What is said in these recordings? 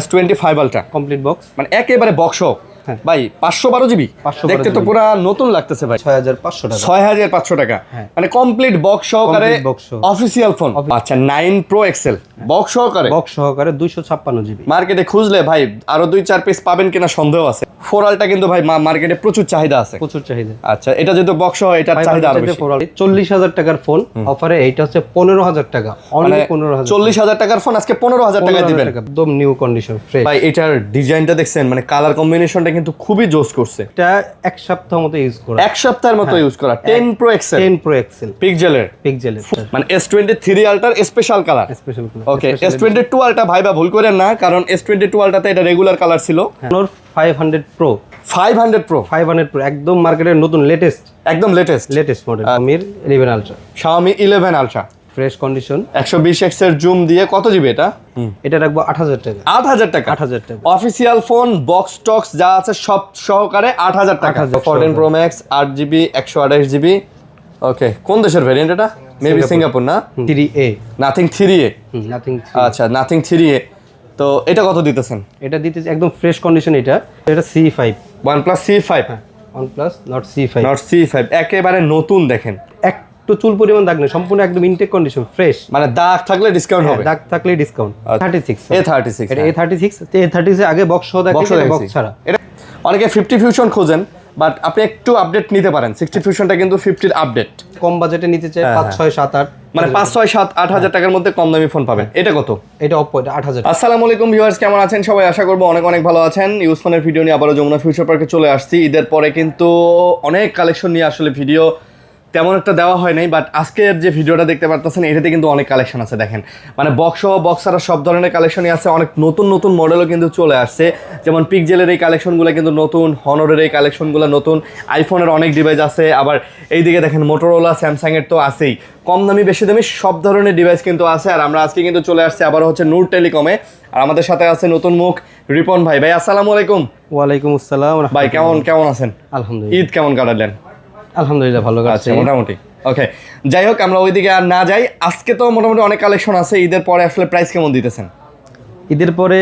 S25 ultra complete box, মানে একেবারে box ভাই 512 জিবি, দেখতে তো পুরো নতুন লাগতেছে ভাই। 6500 টাকা, 6500 টাকা, মানে কমপ্লিট বক্স সহকারে অফিসিয়াল ফোন। আচ্ছা 9 Pro XL বক্স সহকারে 256 জিবি। মার্কেটে খুঁজলে ভাই আরো 2-4 পিস পাবেন কিনা সন্দেহ আছে। 4 আলটা কিন্তু ভাই মার্কেটে প্রচুর চাহিদা আছে, প্রচুর চাহিদা। আচ্ছা এটা যেহেতু বক্স হয় এটার চাহিদা আরো বেশি। 40000 টাকার ফোন অফারে, এইটা হচ্ছে 15000 টাকা, অনলি 15000। 40000 টাকার ফোন আজকে 15000 টাকায় দিবেন, একদম নিউ কন্ডিশন ফ্রেশ। ভাই এটার ডিজাইনটা দেখছেন, মানে কালার কম্বিনেশনটা কিন্তু খুবই জোস করছে। এটা এক সপ্তাহ মতো ইউজ করা, এক সপ্তাহের মতো ইউজ করা। 10 Pro XL, 10 Pro XL পিক্সেলের মানে S23 আলটার স্পেশাল কালার। ওকে S22 আলটা ভাইবা ভুল করেন না, কারণ S22 আলটাতে এটা রেগুলার কালার ছিল। 500 Pro 500 Pro একদম মার্কেটের নতুন একদম latest model. Xiaomi 11 Ultra fresh condition, 120x এর জুম দিয়ে। কত জিবি এটা? এটা রাখবো 8000 টাকা। 8000 টাকা অফিসিয়াল ফোন, বক্স টক্স যা আছে সব সহকারে 8000 টাকা। 14 Pro Max 8GB 128GB। ওকে কোন দেশের ভেরিয়েন্ট এটা? মেবি সিঙ্গাপুর না? 3A nothing 3A। আচ্ছা নাথিং 3A। তো এটা কত দিতেছেন? এটা দিতেছি একদম ফ্রেশ কন্ডিশন। এটা C5 OnePlus C5, OnePlus not C5 একেবারে নতুন। দেখেন একটু চুল পরিমাণ দাগ নেই, সম্পূর্ণ একদম ইনটেক কন্ডিশন ফ্রেশ। মানে দাগ থাকলে ডিসকাউন্ট হবে? দাগ থাকলে ডিসকাউন্ট। 36 A36 এটা A36 আগে বক্স সহ দেখেন, বক্স ছাড়া। এটা অনেকে 50 ফিউশন খোঁজেন, বাট আপনি একটু আপডেট নিতে পারেন। 60 ফিউশনটা কিন্তু 50 আপডেট। কম বাজেটে নিতে চাই 5 6 7 8, মানে 5 6 7 8000 টাকার মধ্যে কম দামি ফোন পাবেন। এটা কত? এটা Oppo, এটা 8000। আসসালামু আলাইকুম ভিউয়ার্স, কেমন আছেন সবাই? আশা করবো অনেক অনেক ভালো আছেন। ইউজ ফোনের ভিডিও নিয়ে আবারও যমুনা ফিউচার পার্কে চলে আসছি। ঈদের পরে কিন্তু অনেক কালেকশন নিয়ে আসলে ভিডিও তেমন একটা দেওয়া হয় নাই, বাট আজকের যে ভিডিওটা দেখতে পারতেছেন এটাতে কিন্তু অনেক কালেকশন আছে। দেখেন মানে বক্স ও বক্সারা সব ধরনের কালেকশনই আছে। অনেক নতুন নতুন মডেলও কিন্তু চলে আসছে, যেমন পিক্সেলের এই কালেকশনগুলো কিন্তু নতুন, হনরের এই কালেকশনগুলো নতুন, আইফোনের অনেক ডিভাইস আছে। আবার এইদিকে দেখেন মোটরোলা, স্যামসাংয়ের তো আছেই, কম দামি বেশি দামি সব ধরনের ডিভাইস কিন্তু আছে। আর আমরা আজকে কিন্তু চলে আসছি আবারও হচ্ছে নূর টেলিকমে, আর আমাদের সাথে আছে নতুন মুখ রিপন ভাই। ভাই আসসালামু আলাইকুম। ওয়ালাইকুম আসসালাম ভাই, কেমন আছেন? আলহামদুলিল্লাহ। ঈদ কেমন কাটালেন? আলহামদুলিল্লাহ ভালো কাটছে মোটামুটি। ওকে যাই হোক, আমরা ওইদিকে আর না যাই। আজকে তো মোটামুটি অনেক কালেকশন আছে। ঈদের পরে আসলে প্রাইস কেমন দিতেছেন? ঈদের পরে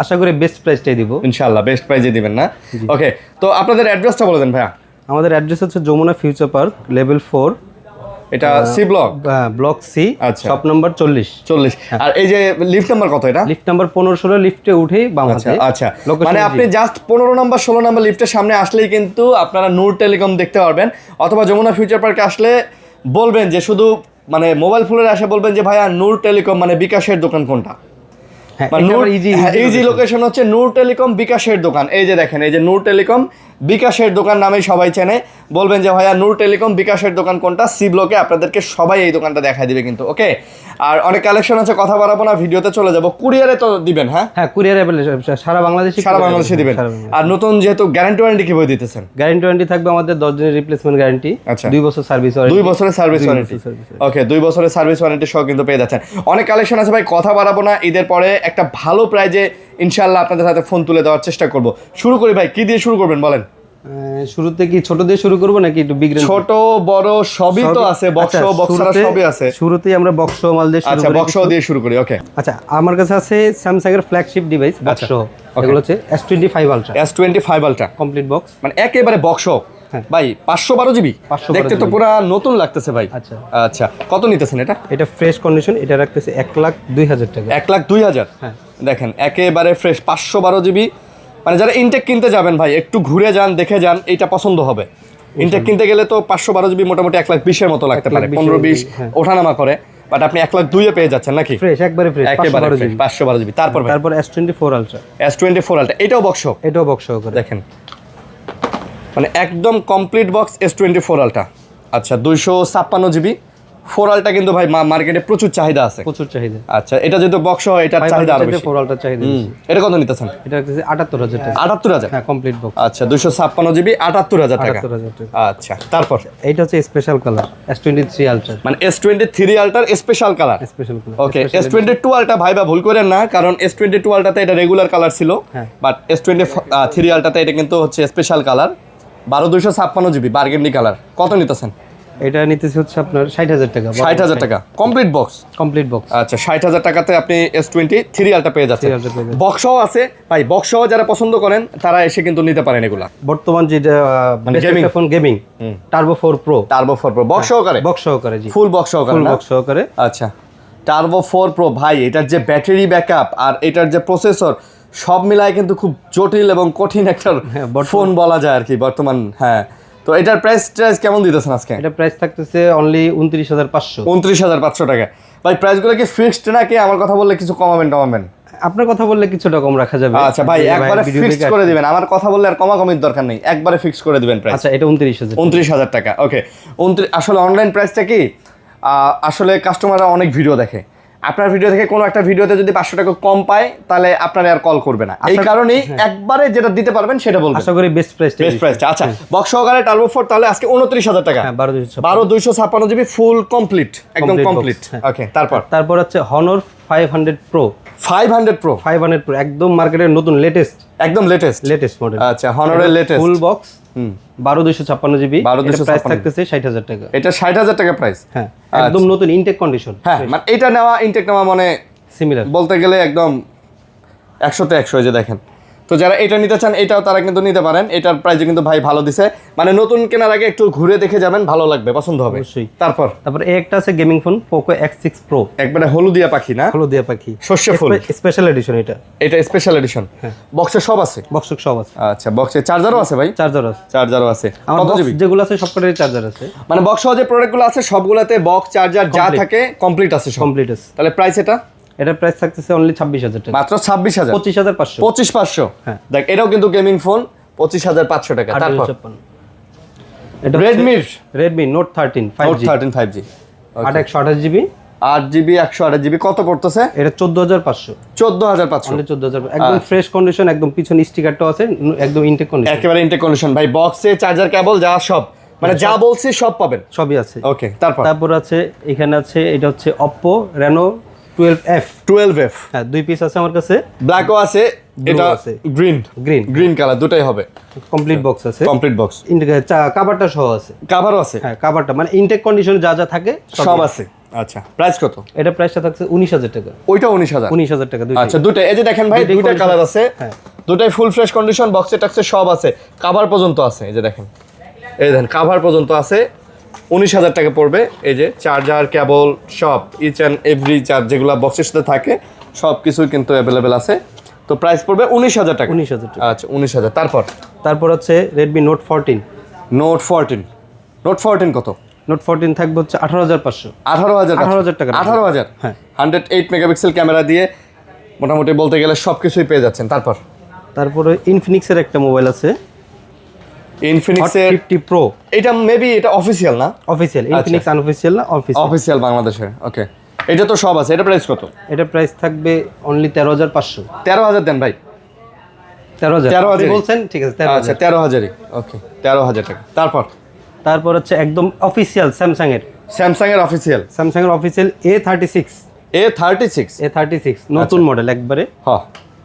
আশা করি বেস্ট প্রাইসটাই দিব ইনশাআল্লাহ, বেস্ট প্রাইসে দিবেন না? ওকে, তো আপনাদের অ্যাড্রেসটা বলে দেন ভাইয়া। আমাদের অ্যাড্রেস হচ্ছে যমুনা ফিউচার পার্ক লেভেল 4, এটা C block, block C, shop number 40। আর এই যে লিফট নাম্বার কত? এটা লিফট নাম্বার 15-16, লিফটে উঠেই বাম হাতে। আচ্ছা মানে আপনি জাস্ট 15 নাম্বার 16 নাম্বার লিফটের সামনে আসলেই কিন্তু আপনারা নূর টেলিকম দেখতে পারবেন। অথবা যমুনা ফিউচার পার্কে আসলে বলবেন যে শুধু মানে মোবাইল ফোনের আসে বলবেন যে ভাইয়া নূর টেলিকম মানে বিকাশের দোকান কোনটা। ইজি লোকেশন হচ্ছে নূর টেলিকম বিকাশের দোকান। এই যে দেখেন, এই যে নূর টেলিকম বিকাশের দোকান নামেই সবাই চেনে। বলবেন যে ভাইয়া নূর টেলিকম বিকাশের দোকান কোনটা, সি ব্লকে আপনাদেরকে সবাই এই দোকানটা দেখাই দিবে কিন্তু। ওকে, আর অনেক কালেকশন আছে, কথা বাড়াবো না, ভিডিওতে চলে যাবো। কুরিয়ারে তো দিবেন? হ্যাঁ কুরিয়ারে সারা বাংলাদেশে দিবেন। আর নতুন যেহেতু গ্যারান্টি ওয়ারেন্টি কিভাবে দিতেছেন? গ্যারান্টি ওয়ারেন্টি থাকবে আমাদের 10 দিনের রিপ্লেসমেন্ট গ্যারান্টি, 2 বছর সার্ভিস ওয়ারেন্টি। 2 বছরের সার্ভিস ওয়ারেন্টি। ওকে, 2 বছরের সার্ভিস ওয়ারেন্টি সহ কিন্তু পেয়ে যাচ্ছেন। অনেক কালেকশন আছে ভাই, কথা বাড়াবো না। ঈদের পরে একটা ভালো প্রাইজে ইনশাআল্লাহ আপনাদের সাথে ফোন তুলে দেওয়ার চেষ্টা করব। শুরু করি ভাই, কি দিয়ে শুরু করবেন বলেন? শুরুতে কি ছোট দিয়ে শুরু করব নাকি একটু বিগ রেঞ্জ? ছোট বড় সবই তো আছে, বক্স বক্সারা সবই আছে। শুরুতেই আমরা বক্স মাল দিয়ে শুরু করি। আচ্ছা বক্স দিয়ে শুরু করি। ওকে আচ্ছা, আমার কাছে আছে স্যামসাং এর ফ্ল্যাগশিপ ডিভাইস বক্স। এগুলো হচ্ছে S25 আলট্রা কমপ্লিট বক্স, মানে একেবারে বক্স ভাই। 512 জিবি, দেখতে তো পুরো নতুন লাগতেছে ভাই। আচ্ছা কত নিতেছেন এটা? এটা ফ্রেশ কন্ডিশন, এটা রাখতেছে 1,02,000 টাকা। 1,02,000। হ্যাঁ দেখেন একেবারে ফ্রেশ 512 জিবি। মানে যারা ইনটেক কিনতে যাবেন ভাই, একটু ঘুরে যান, দেখে যান, এইটা পছন্দ হবে। ইনটেক কিনতে গেলে তো 512 জিবি মোটামুটি 1,20,000 মতো লাগতে পারে, 15-20 ওঠানামা করে। বাট আপনি 1,02,000 পেয়ে যাচ্ছেন নাকি? ফ্রেশ, একবারে ফ্রেশ, 512 জিবি। তারপর S24 আলট্রা। S24 আলট্রা এটাও বক্স, করে দেখেন মানে একদম কমপ্লিট বক্স S24 আলট্রা। আচ্ছা 256 জিবি 4 আলটা কিন্তু ভাই মার্কেটে প্রচুর চাহিদা আছে, আচ্ছা এটা যেহেতু বক্স হয় এটার চাহিদা আরো বেশি। 4 আলটার চাহিদা বেশি। এটা কত নিতেছেন? এটা হচ্ছে 78,000 টাকা। 78,000? হ্যাঁ কমপ্লিট বক্স। আচ্ছা 256 জিবি 78,000 টাকা। আচ্ছা তারপর এইটা হচ্ছে স্পেশাল কালার S23 আলট্রা, মানে S23 আলটার স্পেশাল কালার। ওকে S22 আলটা ভাইবা ভুল করেন না, কারণ S22 আলটাতে এটা রেগুলার কালার ছিল, বাট S23 আলটাতে এটা কিন্তু হচ্ছে special colour. 12 256 GB burgundy colour. কত নিতেছেন? এটা নিতেছি হচ্ছে আপনার 60,000 টাকা। 60,000 টাকা কমপ্লিট বক্স। Complete box. আচ্ছা 60,000 টাকাতে আপনি S23 আলটা পেয়ে যাচ্ছেন। বক্স সহ আছে ভাই, বক্স সহ যারা পছন্দ করেন তারা এসে কিন্তু নিতে পারেন এগুলা। বর্তমান যেটা মানে phone gaming turbo 4 pro. Turbo 4 pro box সহকারে? বক্স সহকারে জি, ফুল বক্স সহকারে। ফুল বক্স সহকারে। আচ্ছা টার্বো 4 প্রো ভাই, এটার যে ব্যাটারি ব্যাকআপ আর এটার যে প্রসেসর সব মিলায় কিন্তু খুব জটিল এবং কঠিন একটা ফোন বলা যায় আর কি বর্তমান। হ্যাঁ, তো এটার প্রাইস কেমন দিতেছেন আজকে? এটা প্রাইস থাকতেছে অনলি 29,500। 29,500 টাকা। ভাই প্রাইসগুলো কি ফিক্সড নাকি আমার কথা বললে কিছু কমাবেন? আপনার কথা বললে কিছুটা কম রাখা যাবে। আচ্ছা ভাই একবারে ফিক্সড করে দিবেন, আমার কথা বললে আর কমাকমির দরকার নেই, একবারে ফিক্সড করে দিবেন প্রাইস। আচ্ছা এটা 29,000। 29,000 টাকা। ওকে 29। আসলে অনলাইন প্রাইসটা কি আসলে কাস্টমাররা অনেক ভিডিও দেখে, আপনার ভিডিও থেকে কোনো একটা ভিডিওতে যদি 500 টাকা কম পায় তাহলে আপনারা আর কল করবে না, এই কারণেই একবারে যেটা দিতে পারবেন সেটা বলবেন। আশা করি বেস্ট প্রাইস। আচ্ছা বক্স সহকারে টার্বো 4 তাহলে আজকে 29,000 টাকা। 12,256 জিবি ফুল কমপ্লিট, একদম কমপ্লিট। ওকে তারপর হচ্ছে Honor 500 Pro। 500 Pro একদম মার্কেটের নতুন লেটেস্ট মডেল। আচ্ছা হনরের latest full box 12,256 GB. Price থাকতেছে 60,000 টাকা। এটা 60,000 টাকা প্রাইস। হ্যাঁ একদম নতুন ইনটেক কন্ডিশন। হ্যাঁ মানে এটা ইনটেক নেওয়া মানে সিমিলার বলতে গেলে একদম 100 তে 100। যে দেখেন, তো যারা এটা নিতে চান এটাও তারা কিন্তু নিতে পারেন। এটার প্রাইসে কিন্তু ভাই ভালো দিছে, মানে নতুন কেনার আগে একটু ঘুরে দেখে যাবেন, ভালো লাগবে, পছন্দ হবে অবশ্যই। তারপর এই একটা আছে gaming phone Poco X6 Pro। একবারে হলুদিয়া পাখি না? হলুদিয়া পাখি, সর্ষে ফুল, স্পেশাল এডিশন। এটা স্পেশাল এডিশন। বক্সে সব আছে? সব আছে। আচ্ছা বক্সে চার্জারও আছে ভাই? চার্জারও আছে। কত জিবি? যেগুলো আছে সবকটারই চার্জার আছে। মানে বক্স সহ যে প্রোডাক্টগুলো আছে সবগুলাতে বক্স চার্জার যা থাকে কমপ্লিট আছে, কমপ্লিট আছে। তাহলে প্রাইস এটার প্রাইস থাকতেছে অনলি 26,000 টাকা। মাত্র 26,000? 25,500। 25,500। হ্যাঁ দেখ এটাও কিন্তু গেমিং ফোন 25,500 টাকা। তারপর এটা Redmi Note 13 5G। 5G 828 GB. 8GB 128 GB. কত পড়তেছে এটা? 14,500। 14,500 অনলি 14,500। একদম ফ্রেশ কন্ডিশন, একদম পিছনে স্টিকারটাও আছে, একদম ইনটেক কন্ডিশন, একেবারে ইনটেক কন্ডিশন ভাই। বক্সে চার্জার কেবল যা সব মানে যা বলছি সব পাবেন, সবই আছে। ওকে তারপর আছে এখানে আছে এটা হচ্ছে Oppo Reno 12F। হ্যাঁ দুই পিস আছে আমার কাছে, ব্ল্যাকও আছে, এটা গ্রিন কালার, দুটাই হবে। কমপ্লিট বক্স আছে, কমপ্লিট বক্স। কভারটা সহ আছে, কভারও আছে। হ্যাঁ কভারটা মানে ইনটেক কন্ডিশন যা যা থাকে সব আছে। আচ্ছা প্রাইস কত? এটা প্রাইসটা থাকছে 19,000 টাকা। ওইটা 19,000 টাকা। আচ্ছা দুটো এই যে দেখেন ভাই, দুটো কালার আছে, দুটাই ফুল ফ্রেশ কন্ডিশন, বক্সে টাক্সে সব আছে, কভার পর্যন্ত আছে। এই যে দেখেন, এই দেখেন কভার পর্যন্ত আছে। 19,000 টাকা পড়বে। এই যে চার্জার কেবল সব ইচ অ্যান্ড এভরি চার্জ যেগুলো বক্সের সাথে থাকে সব কিছুই কিন্তু অ্যাভেলেবেল আছে। তো প্রাইস পড়বে 19,000 টাকা। 19,000 টাকা। আচ্ছা 19,000। তারপর হচ্ছে Redmi Note 14। Note 14 কত? Note 14 থাকবে হচ্ছে 18,500। 18,000 টাকা। 18,000। হ্যাঁ 108 মেগাপিক্সেল ক্যামেরা দিয়ে মোটামুটি বলতে গেলে সব কিছুই পেয়ে যাচ্ছেন। তারপরে ইনফিনিক্সের একটা মোবাইল আছে, Infinix 50 Pro। এটা মেবি এটা অফিশিয়াল না? অফিশিয়াল। ইনফিনিক্স আনঅফিশিয়াল না, অফিশিয়াল বাংলাদেশের। ওকে এটা তো সব আছে। এটা প্রাইস কত? এটা প্রাইস থাকবে অনলি 13,500। 13,000 দেন ভাই। 13,000 বলছেন, ঠিক আছে 13,000। আচ্ছা 13,000ই। ওকে 13,000 টাকা। তারপর হচ্ছে একদম অফিশিয়াল স্যামসাং এর অফিশিয়াল A36 নতুন মডেল একবারে। হ্যাঁ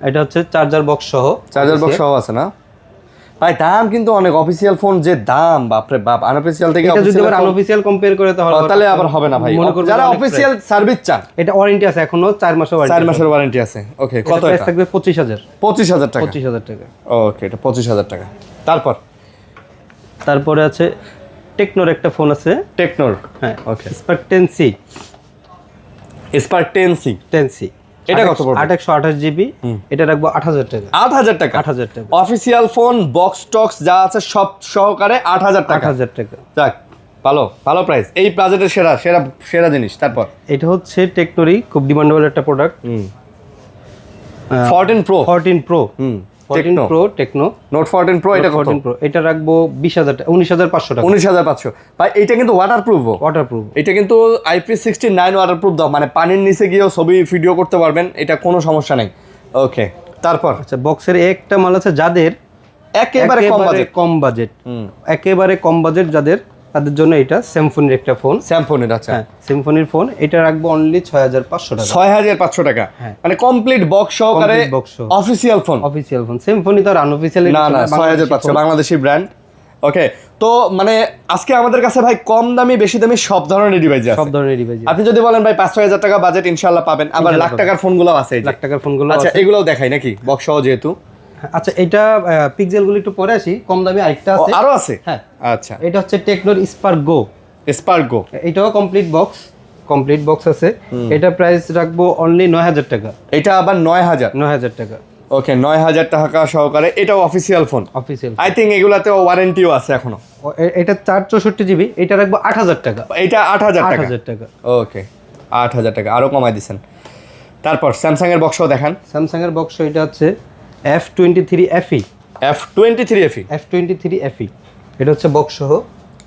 এটা হচ্ছে চার্জার বক্স সহ আছে না ভাই? দাম কিন্তু অনেক, অফিশিয়াল ফোন যে দাম, বাপরে বাপ। আনঅফিশিয়াল থেকে এটা যদি আবার আনঅফিশিয়াল কম্পেয়ার করে তাহলে আবার হবে না ভাই। যারা অফিশিয়াল সার্ভিস চান, এটা ওয়ারেন্টি আছে এখনো 4 মাসের ওয়ারেন্টি। 4 মাসের ওয়ারেন্টি আছে। ওকে কত? এটা থাকবে 25,000 টাকা। 25,000 টাকা। ওকে এটা 25,000 টাকা। তারপরে আছে টেকনোর একটা ফোন আছে। হ্যাঁ ওকে Spark 10C। এটা কত পড়বে? 828 জিবি। এটা রাখবো 8,000 টাকা। 8,000 টাকা। অফিশিয়াল ফোন বক্স টক্স যা আছে সব সহকারে 8,000 টাকা। 8,000 টাকা। যাক ভালো প্রাইস, এই বাজেটের সেরা জিনিস। তারপর এটা হচ্ছে টেকনোরই খুব ডিমান্ডেবল একটা product, 14 Pro। Tecno Note 14 Pro। এটা কত? এটা রাখবো 20,000 টাকা। 19,500 টাকা। 19,500 ভাই। এটা কিন্তু ওয়াটারপ্রুফ। এটা কিন্তু IP69 ওয়াটারপ্রুফ দাও, মানে পানির নিচে গিয়েও ছবি ভিডিও করতে পারবেন, এটা কোনো সমস্যা নেই। ওকে তারপর আচ্ছা বক্সের একটা মাল আছে যাদের একেবারে কম বাজেট যাদের, তাদের জন্য এটা স্যামসাংয়ের একটা ফোন। আচ্ছা স্যামসাংয়ের ফোন। এটা রাখবো অনলি 6,500 টাকা। 6,500 টাকা মানে কমপ্লিট বক্স সহকারে অফিশিয়াল ফোন। স্যামসাংই তো আর আনঅফিশিয়াল না 6,500 বাংলাদেশি ব্র্যান্ড। ওকে তো মানে আজকে আমাদের কাছে ভাই কম দামি বেশি দামি সব ধরনের ডিভাইস আছে। সব ধরনের ডিভাইস। আপনি যদি বলেন ভাই 5-6 হাজার টাকা বাজেট ইনশাআল্লাহ পাবেন। আবার লাখ টাকার ফোনগুলো আছে এই যে। লাখ টাকার ফোনগুলো আচ্ছা এগুলোও দেখাই নাকি বক্স সহ যেহেতু। আচ্ছা এটা পিক্সেলগুলো একটু পরে আসি, কম দামি আরেকটা আছে। আরো আছে? হ্যাঁ আচ্ছা এটা হচ্ছে টেকনোর স্পার্ক গো। স্পার্ক গো এটাও কমপ্লিট বক্স আছে। এটা প্রাইস রাখবো অনলি 9000 টাকা। এটা আবার 9000 টাকা। ওকে 9000 টাকা সহকারে। এটাও official phone. Official. I thing এগুলাতে ওয়ারেন্টিও আছে এখনো। এটা 464 জিবি, এটা রাখবো 8000 টাকা। এটা 8000 টাকা। 8000 টাকা। ওকে 8000 টাকা আরো কমাই দিছেন। তারপর স্যামসাং এর বক্সও দেখান। স্যামসাং এর বক্স এটা হচ্ছে F23 FE। F23 FE। F23 FE এটা হচ্ছে বক্স সহ।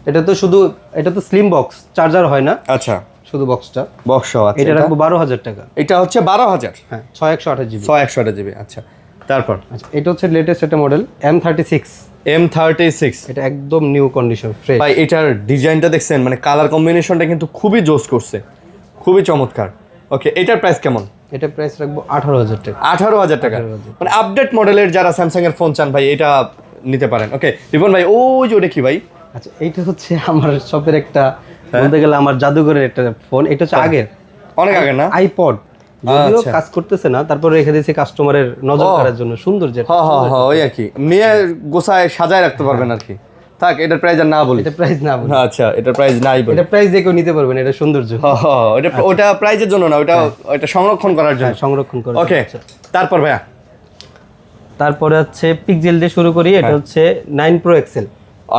এটা তো স্লিম বক্স, চার্জার হয় না। আচ্ছা শুধু বক্সটা। বক্স আছে। এটা রাখবো 12000 টাকা। এটা হচ্ছে 12000। হ্যাঁ 6128 জিবি। 6128 জিবি। আচ্ছা তারপর আচ্ছা এটা হচ্ছে লেটেস্ট একটা মডেল M36। M36 এটা একদম নিউ কন্ডিশন ফ্রেশ। ভাই এটার ডিজাইনটা দেখছেন, মানে কালার কম্বিনেশনটা কিন্তু খুবই জোস করছে, খুবই চমৎকার। ওকে এটার প্রাইস কেমন? এটা প্রাইস রাখবো 18000 টাকা। 18000 টাকা। মানে আপডেট মডেলের যারা স্যামসাং এর ফোন চান ভাই এটা নিতে পারেন। ওকে রিপন ভাই ওই যে ওটা কি ভাই? আচ্ছা এইটা হচ্ছে আমার শপের একটা, বলতে গেলে আমার জাদুঘরের একটা ফোন। এটা হচ্ছে আগের, অনেক আগে না? আইপড, যদিও কাজ করতেছে না, তারপরে রেখে দিয়েছি কাস্টমারের নজর কাড়ার জন্য। সুন্দর যেটা। হ্যাঁ ওই আর কি নিয়ে গোছায় সাজায় রাখতে পারবেন আর কি। থাক এটার প্রাইস আর না বলি। এটা প্রাইস না বলি। আচ্ছা এটার প্রাইস নাই বলি। এটা প্রাইস দিয়ে কেউ নিতে পারবেন, এটা সৌন্দর্য। ওটা প্রাইজের জন্য না, ওটা সংরক্ষণ করার জন্য। সংরক্ষণ করে। ওকে তারপর ভাইয়া তারপরে হচ্ছে পিক্সেল দিয়ে শুরু করি। এটা হচ্ছে 9 Pro XL।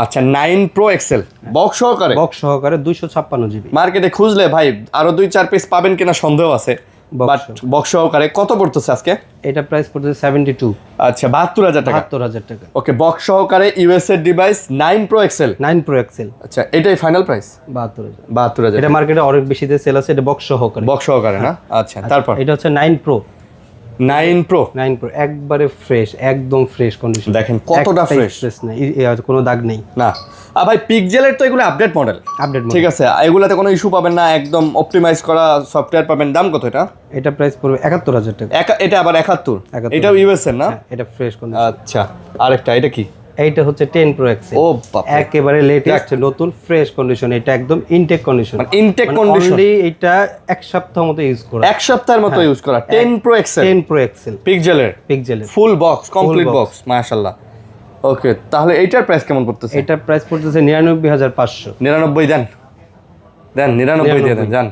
আচ্ছা 9 Pro XL বক্স সহকারে। বক্স সহকারে 256 জিবি। মার্কেটে খুঁজলে ভাই আরো 2-4 পিস পাবেন কিনা সন্দেহ আছে, বাট বক্স সহকারে কত পড়তেছে আজকে? এটা প্রাইস পড়তেছে 72। আচ্ছা 72000 টাকা। 72000 টাকা। ওকে বক্স সহকারে ইউএস এর device 9 Pro XL। 9 Pro XL। আচ্ছা এটাই ফাইনাল প্রাইস 72000। এটা মার্কেটে অনেক বেশিতে সেল আছে। এটা বক্স সহকারে। বক্স সহকারে না? আচ্ছা তারপর এটা হচ্ছে 9 Pro। 9 Pro একবারে ফ্রেশ, একদম ফ্রেশ কন্ডিশন। দেখেন কতটা ফ্রেশ নাই, কোনো দাগ নেই না। আর ভাই পিক্সেলের তো এগুলো আপডেট মডেল। ঠিক আছে এগুলাতে কোনো ইস্যু পাবেন না, একদম অপটিমাইজ করা সফটওয়্যার পাবেন। দাম কত এটা? এটা প্রাইস পড়বে 71000 টাকা। এটা আবার 71। এটাও ইউএস এর না? এটা ফ্রেশ কন্ডিশন। আচ্ছা আরেকটা এটা কি? এইটা হচ্ছে 10 Pro XL। ও বাবা একেবারে লেটেস্ট নতুন ফ্রেশ কন্ডিশন। এটা একদম ইনটেক কন্ডিশন। মানে ইনটেক কন্ডিশন। অনলি এটা এক সপ্তাহ মতো ইউজ করা। এক সপ্তাহের মতো ইউজ করা। 10 Pro XL। 10 Pro XL পিক্সেলের ফুল বক্স, কমপ্লিট বক্স, মাশাআল্লাহ। ওকে তাহলে এইটার প্রাইস কেমন পড়তেছে? এটার প্রাইস পড়তেছে 99500। 99 দেন 99 দিয়ে দেন জান।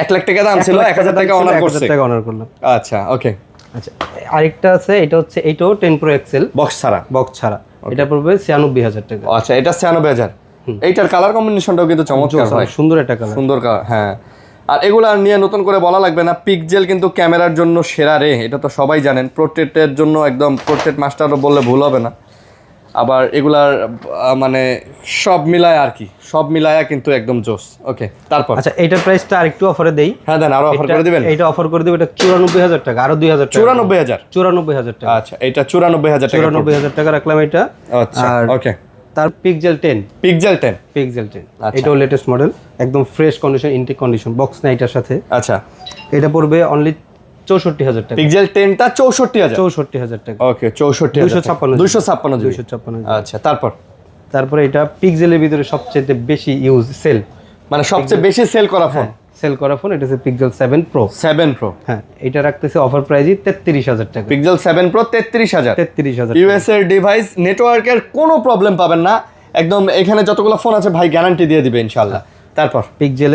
1 লাখ টাকা দাম ছিল, 1000 টাকা অনার করছে। 1000 টাকা অনার করলাম। আচ্ছা ওকে। আচ্ছা আরেকটা আছে, এটা হচ্ছে এটাও 10 Pro XL বক্স ছাড়া। এটা পড়বে 96000 টাকা। আচ্ছা এটা 96000। এইটার কালার কম্বিনেশনটাও কিন্তু চমৎকার ভাই, সুন্দর একটা কালার। সুন্দর কালার। হ্যাঁ আর এগুলো আর নিয়ে নতুন করে বলা লাগবে না। পিক্সেল কিন্তু ক্যামেরার জন্য সেরা রে, এটা তো সবাই জানেন। পোর্ট্রেটের জন্য একদম পোর্ট্রেট মাস্টারও বললে ভুল হবে না। আবার এগুলার মানে সব মিলায় আর কি, সব মিলায়া কিন্তু একদম জোস। ওকে তারপর আচ্ছা এইটার প্রাইসটা আরেকটু অফারে দেই। হ্যাঁ দেন আরো অফার করে দিবেন। এটা অফার করে দেব। এটা 94000 টাকা, আরো 2000 টাকা। 94000 টাকা। আচ্ছা এটা 94000 টাকা। 94000 টাকা রাখলাম এটা। আচ্ছা ওকে। তার পিক্সেল 10। এটাও লেটেস্ট মডেল, একদম fresh condition, intact condition. Box না এটার সাথে। আচ্ছা এটা পড়বে অনলি 64000 টাকা। পিক্সেল 10টা 64000 টাকা। ওকে 64000 256। আচ্ছা তারপরে এটা পিক্সেলের ভিতরে সবচেয়ে বেশি ইউজ মানে সবচেয়ে বেশি সেল করা ফোন। এটা হচ্ছে পিক্সেল 7 Pro। হ্যাঁ এটা রাখতেছে অফার প্রাইসই 33000 টাকা। Pixel 7 Pro 33000। ইউএস এর ডিভাইস, নেটওয়ার্কের কোনো প্রবলেম পাবেন না একদম। এখানে যতগুলো ফোন আছে ভাই গ্যারান্টি দিয়ে দিবে ইনশাআল্লাহ। তারপর পিক্সেল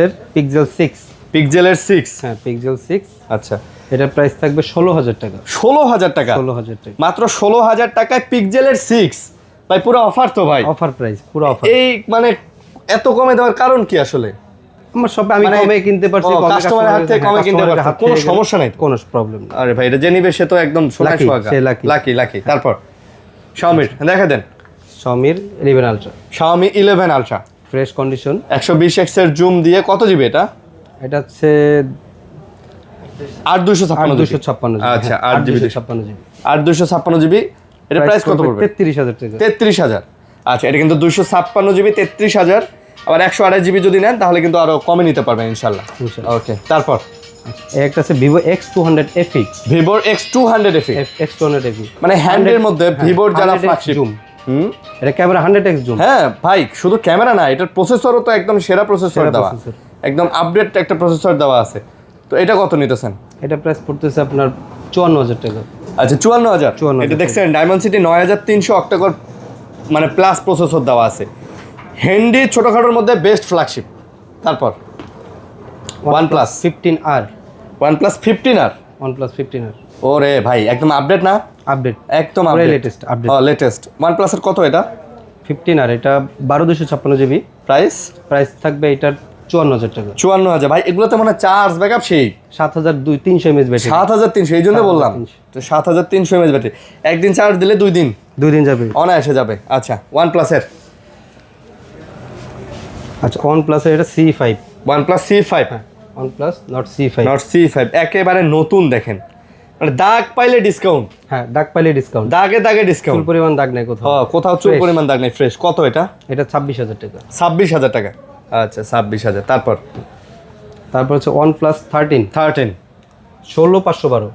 6। হ্যাঁ পিক্সেল 6। আচ্ছা এটার প্রাইস থাকবে 16000 টাকা। 16000 টাকা। মাত্র 16000 টাকায় পিক্সেলের 6 ভাই, পুরো অফার তো ভাই। অফার প্রাইস পুরো অফার। এই মানে এত কমে দেওয়ার কারণ কি আসলে? আমার সবে আমি কমে কিনতে পারছি, কাস্টমারের হাত থেকে কমে কিনতে পারছি, কোনো সমস্যা নাই, কোনো প্রবলেম না। আরে ভাই এটা যে নিবে সে তো একদম সোনায় সোহাগা, লাকি। তারপর Xiaomi দেখা দেন। Xiaomi 11 Ultra। Xiaomi 11 Ultra fresh condition, 120x এর জুম দিয়ে। কত জিবি এটা? এটা হচ্ছে 8256। আচ্ছা 8256 জিবি। এটা প্রাইস কত পড়বে? 33000 টাকা। 33000। আচ্ছা এটা কিন্তু 256 জিবি 33000। আবার 128 জিবি যদি নেন তাহলে কিন্তু আরো কমে নিতে পারবেন ইনশাআল্লাহ। ওকে তারপর একটা আছে Vivo X200 FE। Vivo X200 FE। X200 FE মানে হ্যান্ডের মধ্যে ভিভোর যারা ফ্ল্যাগশিপ এটা ক্যামেরা 100x জুম। হ্যাঁ ভাই, শুধু ক্যামেরা না, এটার প্রসেসরও তো একদম সেরা প্রসেসর দেওয়া, একদম আপডেট একটা প্রসেসর দেওয়া আছে। তো এটা কত নিতেছেন? এটা প্রাইস পড়তেছে আপনার 54,000 টাকা। আচ্ছা 54,000। এটা দেখছেন ডায়মন্ডসিটি 9300 অক্টাকোর মানে প্লাস প্রসেসর দেওয়া আছে, হ্যান্ডি ছোটখাটোর মধ্যে বেস্ট ফ্ল্যাগশিপ। তারপর OnePlus 15R, OnePlus 15R, OnePlus 15R ওরে ভাই একদম আপডেট না? আপডেট, একদম পুরো update, latest update. Latest. OnePlus এর কত এটা? 15R, এটা 12256 জিবি। প্রাইস প্রাইস থাকবে এটার 54,000 টাকা। 54,000 ভাই, এগুলোতে মানে চার্জ ব্যাকআপ সেই 7300 mAh ব্যাটারি। 7300, এই জন্য বললাম তো 7300 mAh ব্যাটারি, একদিন চার্জ দিলে 2 দিন 2 দিন যাবে, অনায়াসে যাবে। আচ্ছা OnePlus এর, আচ্ছা OnePlus এর এটা C5, OnePlus C5, OnePlus Nord C5, not C5 একেবারে নতুন, দেখেন মানে দাগ পাইলে ডিসকাউন্ট, হ্যাঁ দাগ পাইলে ডিসকাউন্ট, দাগে দাগে চুল ডিসকাউন্ট, পরিমাণ দাগ নাই কোথাও। কোথাও চুল পরিমাণ দাগ নেই, ফ্রেশ। কত এটা? এটা 26,000 টাকা। 26,000 টাকা। আচ্ছা 26,000। তারপর হচ্ছে OnePlus 13, 16512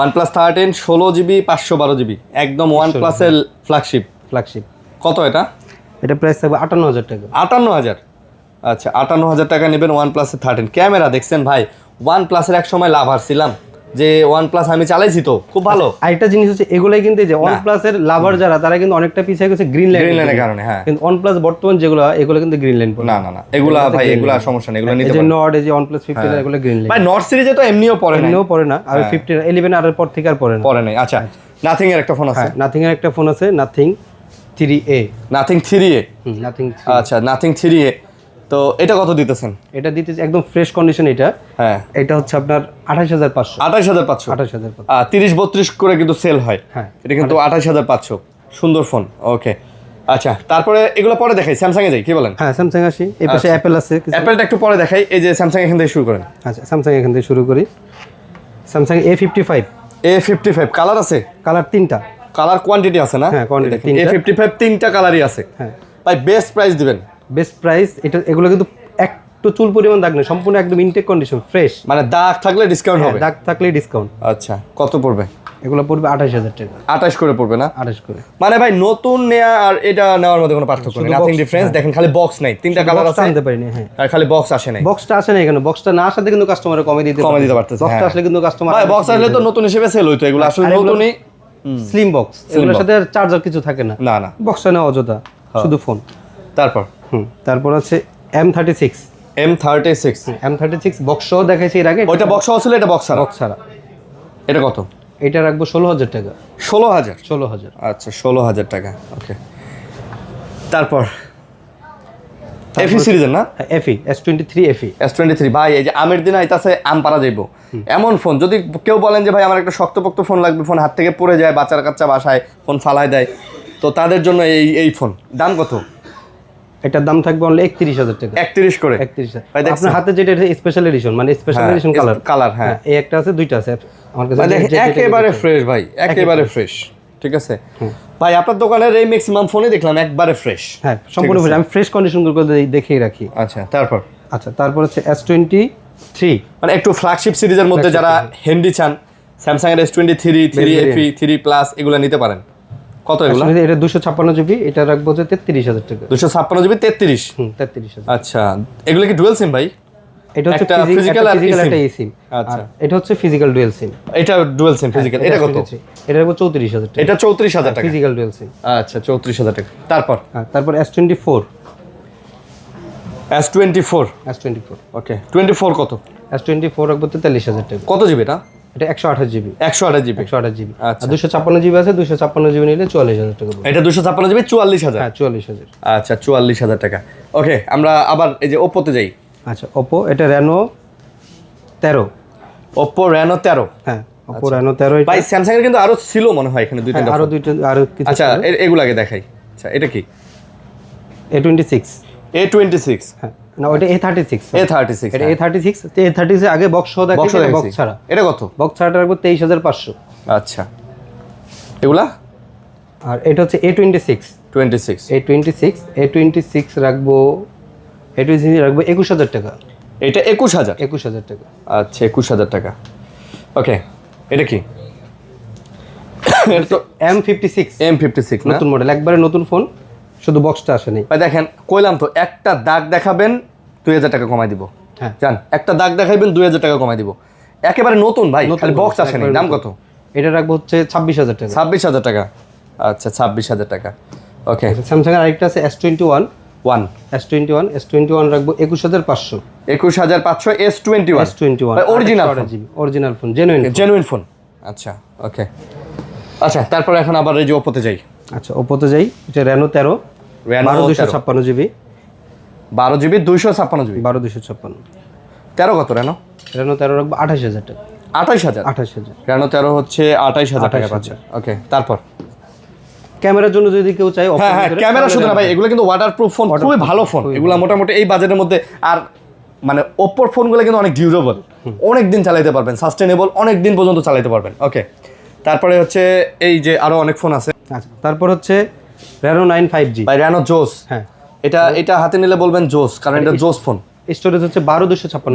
OnePlus 13 16GB 512GB, একদম OnePlus এর ফ্ল্যাগশিপ। কত এটা? এটা প্রাইস থাকবে 58,000 টাকা। 58,000। আচ্ছা 58,000 টাকা নেবেন OnePlus এর 13। ক্যামেরা দেখছেন ভাই, OnePlus এর এক সময় লাভার ছিলাম, যে OnePlus আমি চালাইছি তো খুব ভালো। আরেকটা জিনিস হচ্ছে এগুলাই কিন্তু যে OnePlus এর লাভার যারা, তারা কিন্তু অনেকটা পিছিয়ে গেছে গ্রিন লাইনের কারণে। হ্যাঁ, কিন্তু OnePlus বর্তমান যেগুলো, এগুলো কিন্তু গ্রিন লাইন পড়ে না, এগুলা ভাই এগুলা সমস্যা নেই, এগুলা নিতে এই যে পারেন। নর্ড, এই যে OnePlus 15 এগুলো গ্রিন লাইন ভাই নর্ড সিরিজে তো এমনিও পড়ে না, পড়ে না। আর 15 11 আর এর পর থেকে আর পড়ে না। আচ্ছা নাথিং এর একটা ফোন আছে, নাথিং এর একটা ফোন আছে, nothing 3A। Nothing 3A, nothing. আচ্ছা নাথিং 3A। তো এটা কত দিতেছেন? এটা দিতেছে একদম ফ্রেশ কন্ডিশন। এটা হ্যাঁ, এটা হচ্ছে আপনার 28,500। 28,500। 28,500 30-32 করে কিন্তু সেল হয়। হ্যাঁ, এটা কিন্তু 28,500। সুন্দর ফোন। ওকে আচ্ছা, তারপরে এগুলো পরে দেখাই, স্যামসাং এ যাই, কি বলেন? হ্যাঁ স্যামসাং আসি, এই পাশে অ্যাপেল আছে। অ্যাপেলটা একটু পরে দেখাই, এই যে স্যামসাং এখান থেকে শুরু করেন। আচ্ছা স্যামসাং এখান থেকে শুরু করি। স্যামসাং A55 কালার আছে, কালার 3টা, কালার কোয়ান্টিটি আছে না? হ্যাঁ কোয়ান্টিটি A55 3টা কালারই আছে। হ্যাঁ ভাই বেস্ট প্রাইস দিবেন। Best price. এগুলো কিন্তু একটু চুল পরিমাণ দাগ নেই, সম্পূর্ণ একদম ইনটেক কন্ডিশন, ফ্রেশ। মানে দাগ থাকলে ডিসকাউন্ট হবে? দাগ থাকলেই ডিসকাউন্ট। আচ্ছা কত পড়বে? এগুলো পড়বে 28,000 টাকা। 28 করে পড়বে না? 28 করে। মানে ভাই নতুন নেয়া আর এটা নেওয়ার মধ্যে কোনো পার্থক্য নেই, নাথিং ডিফারেন্স। দেখেন খালি বক্স নাই, 3টা কালার আছে, আনতে পারিনি। হ্যাঁ, আর খালি বক্স আসে নাই। বক্সটা আসে না কেন? বক্সটা না আসাতে কিন্তু কাস্টমারে কমে দিতে পারতেছে। বক্সটা আসলে কিন্তু কাস্টমার, ভাই বক্স আসলে তো নতুন হিসেবে সেল হইতো, এগুলো আসলে নতুনই স্লিম বক্স, এগুলোর সাথে চার্জার কিছু থাকে না। না বক্সটা না অযথা, শুধু ফোন। তারপর আছে M36, M36 বক্সও দেখাইছি এর আগে। ওইটা বক্স ছিল, এটা বক্স ছাড়া। এটা কত? এটা রাখবো 16,000 টাকা। 16,000। আচ্ছা 16,000 টাকা। ওকে তারপর এফি সিরিজের না? এফি S23 ভাই এই যে আমের দিন আইতাছে, আম পারা যাইব এমন ফোন। যদি কেউ বলেন যে ভাই আমার একটা শক্তপোক্ত ফোন লাগবে, ফোন হাত থেকে পড়ে যায়, বাচ্চার কাচ্চা বাসায় ফোন ফালায় দেয়, তো তাদের জন্য এই ফোন। দাম কত? এটার দাম থাকবে অনলি 31,000 টাকা। 31 করে। 31,000। আপনার হাতে যেটা স্পেশাল এডিশন, মানে স্পেশাল এডিশন কালার। হ্যাঁ এই একটা আছে, দুইটা আছে আমার কাছে। একেবারে ফ্রেশ ভাই, একেবারে ফ্রেশ। ঠিক আছে ভাই, আপনার দোকানের এই ম্যাক্সিমাম ফোনে দেখলাম একবারে ফ্রেশ। হ্যাঁ সম্পূর্ণ ফ্রেশ, আমি ফ্রেশ কন্ডিশনগুলো দেখিয়ে রাখি। আচ্ছা তারপর হচ্ছে S23, মানে একটু ফ্ল্যাগশিপ সিরিজের মধ্যে যারা হ্যান্ডি চান, স্যামসাং এর S23, 3FE, 3 প্লাস এগুলো নিতে পারেন। কত এগুলো? এটা 256 জিবি, এটা রাখবো যে 33,000 টাকা। 256 জিবি 33। 33,000। আচ্ছা এগুলো কি ডুয়াল সিম ভাই? এটা হচ্ছে ফিজিক্যাল একটা eSIM। আচ্ছা এটা হচ্ছে ফিজিক্যাল ডুয়াল সিম। এটা ডুয়াল সিম ফিজিক্যাল। এটা কত? এটা রাখবো 34,000 টাকা। এটা 34,000 টাকা ফিজিক্যাল ডুয়াল সিম। আচ্ছা 34,000 টাকা। তারপর S24। ওকে 24 কত? S24 রাখবো 43,000 টাকা। কত জিবি এটা? এটা 128 জিবি। 128 জিবি। আচ্ছা 256 জিবি আছে, 256 জিবি নিলে 44,000 টাকা। এটা 256 জিবি 44,000। হ্যাঁ 44,000। আচ্ছা 44,000 টাকা। ওকে আমরা আবার এই যে ওপ্পোতে যাই। আচ্ছা ওপ্পো, এটা Reno 13। Oppo Reno 13। হ্যাঁ ওপ্পো Reno 13। ভাই স্যামসাং এর কিন্তু আরো ছিল মনে হয় এখানে, দুই তিনটা আরো কিছু। আচ্ছা এগুলো আগে দেখাই। আচ্ছা এটা কি? A26। হ্যাঁ না ওটা A36। এটা A36। A36 এর আগে বক্স সহ দেখেন, বক্স ছাড়া। এটা কত? বক্স ছাড়াটা রাখবো 23,500। আচ্ছা এগুলা? আর এটা হচ্ছে A26 রাখবো 21,000 টাকা। এটা 21,000 টাকা। আচ্ছা 21,000 টাকা। ওকে এটা কি? M56 M56 না নতুন মডেল, একবারে নতুন ফোন, শুধু বক্সটা আসেনি। ভাই দেখেন কইলাম তো, একটা দাগ দেখাবেন 2000 টাকা কমাই দিব। হ্যাঁ জান, একটা দাগ দেখাইবেন 2000 টাকা কমাই দিব, একেবারে নতুন ভাই, খালি বক্স আসেনি। দাম কত? এটা রাখবো হচ্ছে 26,000 টাকা। 26,000 টাকা, আচ্ছা 26,000 টাকা। ওকে, স্যামসাং এর আরেকটা আছে S21 S21 রাখবো 21,500। 21,500 S21 original original phone, genuine phone. আচ্ছা ওকে, আচ্ছা তারপরে এখন আবার এই যে ওপোতে যাই। আচ্ছা ওপোতে যাই, এটা Reno 13 12 জিবি 256 জিবি 12 13 কত Reno 13 রাখবো 28,000 টাকা। 28,000 Reno 13 হচ্ছে 28,000 টাকা পাচ্ছে। ওকে, তারপর ক্যামেরার জন্য যদি কেউ চায়, হ্যাঁ ক্যামেরা শুধু না ভাই, এগুলো কিন্তু ওয়াটারপ্রুফ ফোন, খুবই ভালো ফোন এগুলো, মোটামুটি এই বাজেটের মধ্যে। আর মানে ওপ্পোর ফোনগুলো কিন্তু অনেক ডিউরেবল, অনেক দিন চালাতে পারবেন, সাস্টেনেবল, অনেক দিন পর্যন্ত চালাতে পারবেন। ওকে, তারপরে হচ্ছে এই যে আরো অনেক ফোন আছে। আচ্ছা তারপর হচ্ছে Reno 9 5G ভাই Reno জোস, হ্যাঁ এটা হাতে নিলে বলবেন জোস, কারণ এটা জোস ফোন। স্টোরেজ হচ্ছে 12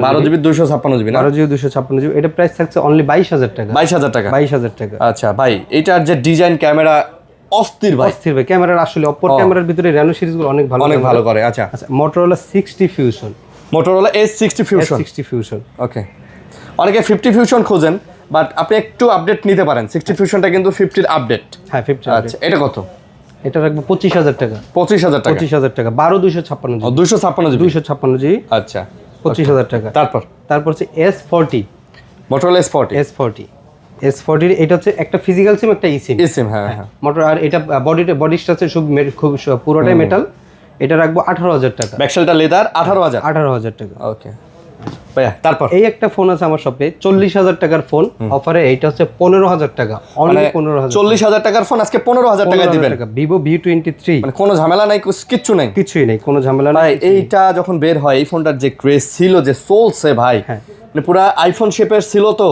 12 জিবি 256 জিবি না 12 জিবি 256 জিবি। এটা প্রাইস থাকছে অনলি 22,000 টাকা। 22,000 টাকা। আচ্ছা ভাই, এটার যে ডিজাইন, ক্যামেরা অস্থির ভাই, অস্থির ভাই ক্যামেরার। আসলে অপর ক্যামেরার ভিতরে Reno সিরিজগুলো অনেক ভালো করে। আচ্ছা Motorola 60 Fusion, Motorola S60 Fusion। ওকে, অনেকে 50 Fusion খোঁজেন, বাট আপনি একটু আপডেট নিতে পারেন। 60 Fusionটা কিন্তু 50 আপডেট। হ্যাঁ 50। আচ্ছা এটা কত? এটা রাখবো 25,000 টাকা। 25,000 টাকা 12 256 256 জিবি 256 জিবি। আচ্ছা 25,000 টাকা। তারপর হচ্ছে S40 Motorola S40 এটা হচ্ছে একটা ফিজিক্যাল সিম, একটা eSIM। হ্যাঁ মোটর। আর এটা বডি স্ট্রাকচার খুব পুরোটাই মেটাল। এটা রাখবো 18,000 টাকা। ব্যাকসাইডটা লেদার 18,000 টাকা। ওকে ভাইয়া, তারপর এই একটা ফোন আছে আমার শপে, 40,000 টাকার ফোন অফারে। এইটা হচ্ছে 15,000 টাকা, অনলি 15,000। 40,000 টাকার ফোন আজকে 15,000 টাকায় দিবেন। Vivo V23, মানে কোনো ঝামেলা নাই, কিছুই নাই, কোনো ঝামেলা ভাই। নাই। এইটা যখন বের হয়, এই ফোনটার যে ক্রেজ ছিল, যে চলছে ভাই, মানে পুরা আইফোন শেপের ছিল তো,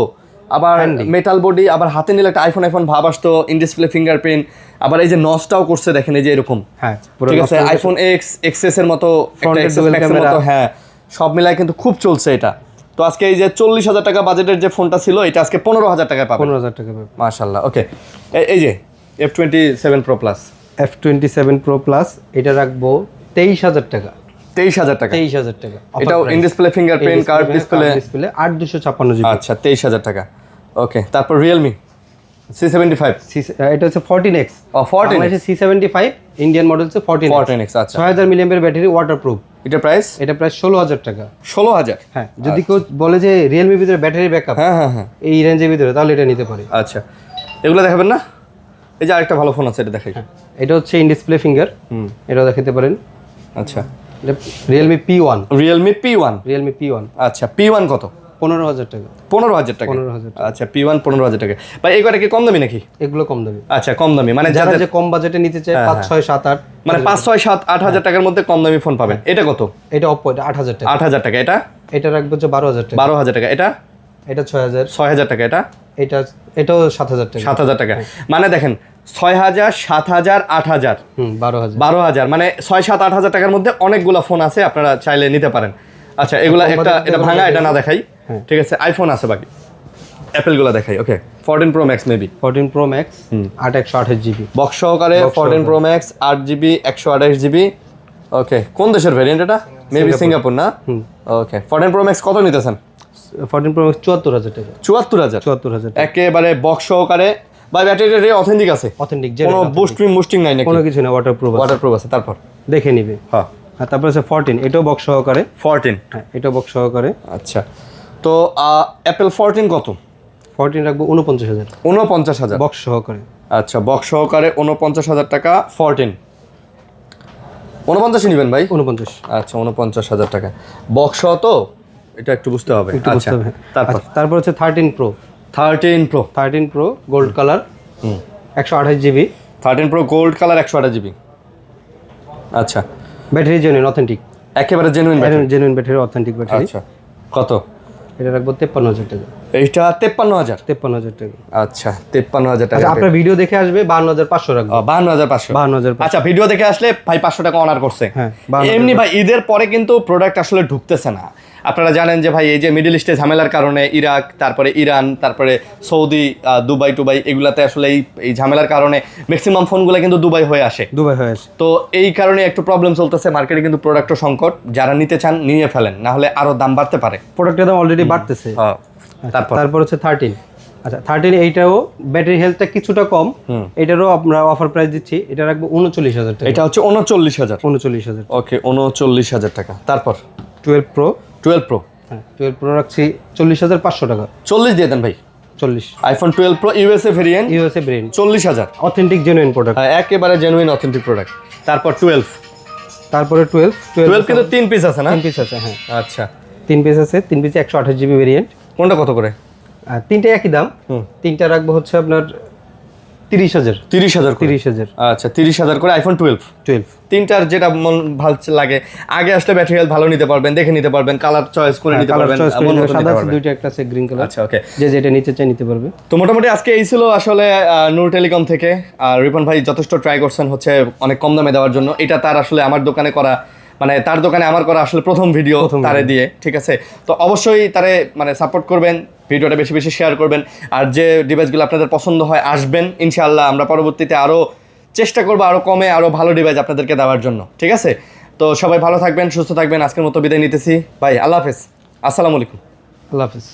আবার মেটাল বডি, আবার হাতে নিলে একটা আইফোন ভাব আসতো, ইন ডিসপ্লে ফিঙ্গারপ্রিন্ট, আবার এই যে নসটাও করছে দেখেন, এই যে এরকম। হ্যাঁ ঠিক আছে, আইফোন XS এর মতো, একটা XS Max এর মতো, হ্যাঁ সব মিলায় কিন্তু খুব চলছে এটা। তো আজকে এই যে 40,000 টাকা বাজেটের যে ফোনটা ছিল, এটা আজকে 15,000 টাকায় পাবেন। 15,000 টাকা পাবেন, মাশাআল্লাহ। ওকে, এই যে F27 Pro Plus F27 Pro Plus এটা রাখবো 23,000 টাকা। 23,000 টাকা। এটাও in display fingerprint, curve display 8 GB. আচ্ছা 23,000 টাকা। ওকে, তারপর Realme C75, এটা হচ্ছে 14X। 14X C75 Indian model হচ্ছে 14X। আচ্ছা 6000 মিলিঅ্যাম্পিয়ার ব্যাটারি, ওয়াটারপ্রুফ। এটা প্রাইস 16,000 টাকা। 16,000? হ্যাঁ, যদি কেউ বলে যে Realme ভিতরে ব্যাটারি ব্যাকআপ হ্যাঁ এই রেঞ্জের ভিতরে, তাহলে এটা নিতে পারে। আচ্ছা, এগুলো দেখাবেন না? এই যে আরেকটা ভালো ফোন আছে, এটা দেখাই। এটা হচ্ছে ইন ডিসপ্লে ফিঙ্গার, এটাও দেখাতে পারেন। আচ্ছা, Realme P1। Realme P1। আচ্ছা, P1 কত? 15,000 টাকা। 15,000 টাকা। 15,000 টাকা। আচ্ছা, P1 15,000 টাকা। ভাই এই কটা কি কম দামি নাকি? এগুলো কম দামি। আচ্ছা, কম দামি মানে যারা যে কম বাজেটে নিতে চায়, 5 6 7 8, মানে 5 6 7 8,000 টাকার মধ্যে কম দামি ফোন পাবেন। এটা কত? এটা Oppo, এটা 8,000 টাকা। 8,000 টাকা। এটা রাখবো যে 12,000 টাকা। 12,000 টাকা। এটা 6,000 টাকা। এটাও 7,000 টাকা। 7,000 টাকা। মানে দেখেন 6,000 7,000 8,000 12,000, মানে 6 7 8,000 টাকার মধ্যে অনেকগুলো ফোন আছে, আপনারা চাইলে নিতে পারেন। আচ্ছা, এগুলা এটা ভাঙা, এটা না দেখাই, ঠিক আছে। আইফোন আছে, বাকি অ্যাপেল গুলো দেখাই। ওকে, 14 Pro Max maybe 14 Pro Max 128 GB box সহকারে। 14 Pro Max 8 জিবি 128 জিবি। ওকে, কোন দেশের ভেরিয়েন্ট এটা? মেবি সিঙ্গাপুর না? ওকে, 14 Pro Max কত নিতেছেন? 14 Pro Max 74,000 টাকা। 74,000 একেবারে বক্স সহকারে। ভাই ব্যাটারি অথেন্টিক আছে? অথেন্টিক, কোনো বুস্টিং নাই নাকি? কোনো কিছু না, ওয়াটারপ্রুফ আছে। তারপর দেখে নিবে। হ্যাঁ, তারপর আছে 14, এটাও বক্স সহকারে। 14, হ্যাঁ এটাও বক্স সহকারে। আচ্ছা, তো অ্যাপেল 14 কত? 14 রাখবো 49,000। 49,000 বক্স সহকারে। আচ্ছা, বক্স সহকারে 49,000 টাকা। 14 49 নেবেন ভাই? 49। আচ্ছা, 49,000 টাকা বক্স সহ, তো এটা একটু বুঝতে হবে। আচ্ছা, তারপর হচ্ছে 13 Pro gold colour 128 GB. 13 Pro gold colour 128 GB. আচ্ছা, ব্যাটারি জেনুইন অথেন্টিক, একেবারে জেনুইন ব্যাটারি, অথেন্টিক ব্যাটারি। আচ্ছা, কত? এটা রাখবো 53,000 টাকা। এইটা 53,000। 53,000 টাকা। আচ্ছা 53,000 টাকা। আচ্ছা আপনার ভিডিও দেখে আসবে 52,500 রাখবো। 52,500। 52,500। আচ্ছা ভিডিও দেখে আসলে ভাই 500 টাকা অনার করছে। হ্যাঁ, এমনি ভাই ঈদের পরে কিন্তু প্রোডাক্ট আসলে ঢুকতেছে না। আপনারা জানেন যে ভাই এই যে মিডল ইস্টে ঝামেলার কারণে ইরাক, তারপরে ইরান, তারপরে সৌদি, দুবাই টুবাই এগুলাতে আসলে এই ঝামেলার কারণে ম্যাক্সিমাম ফোনগুলো কিন্তু দুবাই হয়ে আসে। দুবাই হয়ে আসে। তো এই কারণে একটু প্রবলেম চলতেছে মার্কেটে, কিন্তু প্রোডাক্টও সংকট। যারা নিতে চান নিয়ে ফেলেন, না হলে আরো দাম বাড়তে পারে। প্রোডাক্টের দাম অলরেডি বাড়তেছে। হ্যাঁ। তারপর হচ্ছে 13। আচ্ছা 13 এইটাও ব্যাটারি হেলথটা কিছুটা কম, এটারও আমরা অফার প্রাইস দিচ্ছি, এটা রাখবো 39,000 টাকা। এটা হচ্ছে 39,000। 39,000। ওকে 39,000 টাকা। তারপর 12 প্রো। 12 প্রো। হ্যাঁ 12 প্রো রাখছি 40,500 টাকা। 40 দিয়ে দেন ভাই। 40। IPhone 12 pro USA variant, USA brand, 40,000। Authentic genuine product. একেবারে জেনুইন অথেন্টিক প্রোডাক্ট। তারপর 12। তারপরে 12 কিন্তু 3 পিস আছে না? 3 পিস আছে, হ্যাঁ আচ্ছা 3 পিস আছে। 3 পিসে 128 জিবি ভেরিয়েন্ট। কোনটা কত করে? আর তিনটে একই দাম। তিনটা রাখবো হচ্ছে আপনার 30,000। 30,000 করে। 30,000। আচ্ছা 30,000 করে আইফোন 12। তিনটার যেটা মন ভালো লাগে, আগে আসলে ব্যাটারি হেলথ ভালো নিতে পারবেন, দেখে নিতে পারবেন, কালার চয়েস করে নিতে পারবেন। সাদা আছে দুইটা, একটা আছে গ্রিন কালার। আচ্ছা ওকে, যে যেটা নিতে চাই নিতে পারবে। তো মোটামুটি আজকে এই ছিল আসলে নূর টেলিকম থেকে। আর রিপন ভাই যথেষ্ট ট্রাই করছেন হচ্ছে অনেক কম দামে দেওয়ার জন্য। এটা তার আসলে আমার দোকানে করা, মানে তার দোকানে আমার করা আসলে প্রথম ভিডিও তারে দিয়ে, ঠিক আছে? তো অবশ্যই তারে মানে সাপোর্ট করবেন, ভিডিওটা বেশি বেশি শেয়ার করবেন। আর যে ডিভাইসগুলো আপনাদের পছন্দ হয় আসবেন, ইনশাআল্লাহ আমরা পরবর্তীতে আরও চেষ্টা করবো আরও কমে আরও ভালো ডিভাইস আপনাদেরকে দেওয়ার জন্য, ঠিক আছে? তো সবাই ভালো থাকবেন, সুস্থ থাকবেন। আজকের মতো বিদায় নিতেছি ভাই, আল্লাহ হাফেজ, আসসালামু আলাইকুম। আল্লাহ হাফেজ।